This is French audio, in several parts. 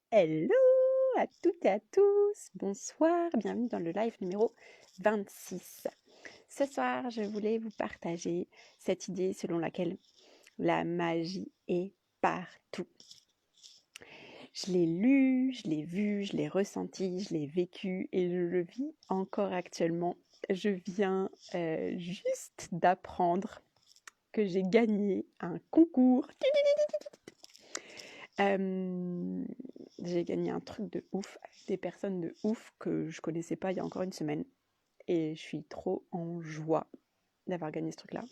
Hello à toutes et à tous, bonsoir, bienvenue dans le live numéro 26. Ce soir, je voulais vous partager cette idée selon laquelle la magie est partout. Je l'ai lu, je l'ai vu, je l'ai ressenti, je l'ai vécu et je le vis encore actuellement. Je viens juste d'apprendre que j'ai gagné un concours. J'ai gagné un truc de ouf avec des personnes de ouf que je connaissais pas il y a encore une semaine. Et je suis trop en joie d'avoir gagné ce truc-là.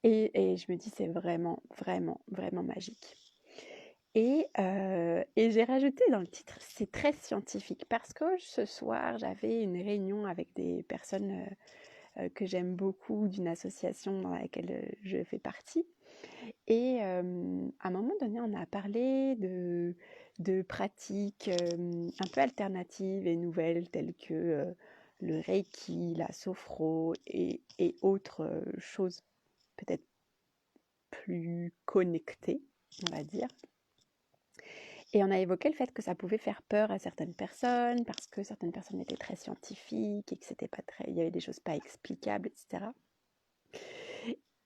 Et je me dis, c'est vraiment, vraiment, vraiment magique. Et j'ai rajouté dans le titre, c'est très scientifique, parce que ce soir, j'avais une réunion avec des personnes que j'aime beaucoup, d'une association dans laquelle je fais partie. Et à un moment donné, on a parlé de pratiques un peu alternatives et nouvelles, telles que le Reiki, la sophro et autres choses peut-être plus connectées, on va dire. Et on a évoqué le fait que ça pouvait faire peur à certaines personnes, parce que certaines personnes étaient très scientifiques et que c'était pas très, il y avait des choses pas explicables, etc.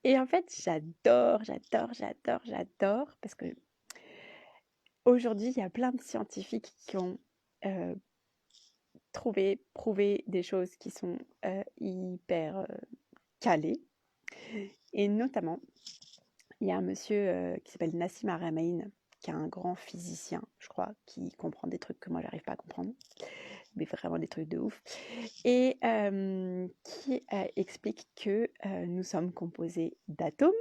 Et en fait, j'adore, parce que aujourd'hui, il y a plein de scientifiques qui ont prouvé des choses qui sont hyper calées. Et notamment, il y a un monsieur qui s'appelle Nassim Haramein, qui est un grand physicien, je crois, qui comprend des trucs que moi, j'arrive pas à comprendre, mais vraiment des trucs de ouf, et qui explique que nous sommes composés d'atomes,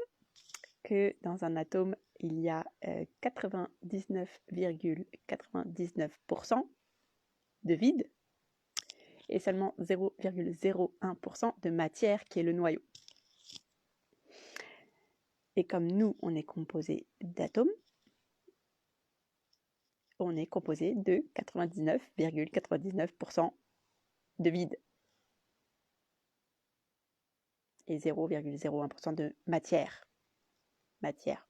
que dans un atome, il y a 99,99% de vide et seulement 0,01% de matière qui est le noyau. Et comme nous, on est composé d'atomes, on est composé de 99,99% de vide et 0,01% de matière. Matière,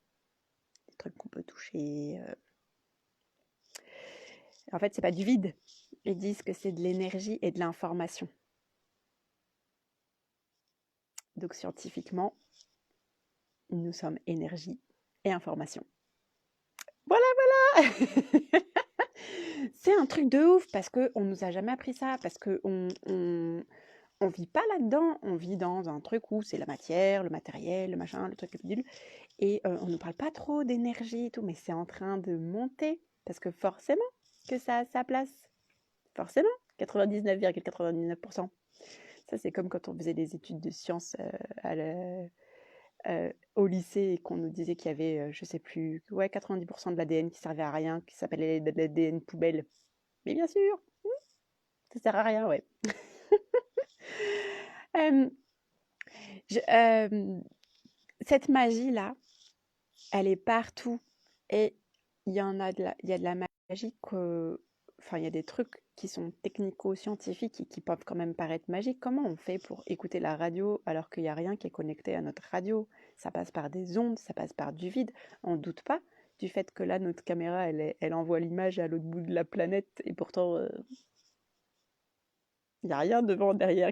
des trucs qu'on peut toucher. En fait, c'est pas du vide. Ils disent que c'est de l'énergie et de l'information. Donc scientifiquement, nous sommes énergie et information. Voilà, voilà. C'est un truc de ouf parce qu'on nous a jamais appris ça, parce qu'on vit pas là-dedans, on vit dans un truc où c'est la matière, le matériel, le machin, le truc, le bidule, et on ne parle pas trop d'énergie et tout, mais c'est en train de monter, parce que forcément que ça a sa place, forcément, 99,99%. Ça, c'est comme quand on faisait des études de sciences au lycée et qu'on nous disait qu'il y avait, je sais plus, ouais, 90% de l'ADN qui servait à rien, qui s'appelait de l'ADN poubelle. Mais bien sûr, ça sert à rien, ouais. Euh, cette magie-là, elle est partout. Et il y a de la magie enfin, il y a des trucs qui sont technico-scientifiques et qui peuvent quand même paraître magiques. Comment on fait pour écouter la radio alors qu'il n'y a rien qui est connecté à notre radio? Ça passe par des ondes, ça passe par du vide. On ne doute pas du fait que là, notre caméra, elle envoie l'image à l'autre bout de la planète et pourtant, il n'y a rien devant, derrière.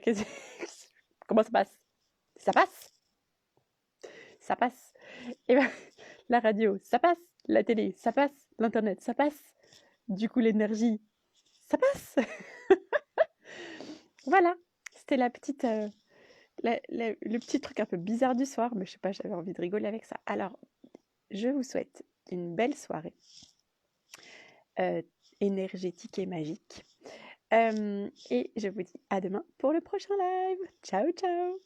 Comment ça passe? Ça passe? Ça passe. Et ben, la radio, ça passe. La télé, ça passe. L'internet, ça passe. Du coup, l'énergie, ça passe. Voilà, c'était le petit truc un peu bizarre du soir, mais je sais pas, j'avais envie de rigoler avec ça. Alors, je vous souhaite une belle soirée euh, énergétique et magique. Et je vous dis à demain pour le prochain live. Ciao, ciao!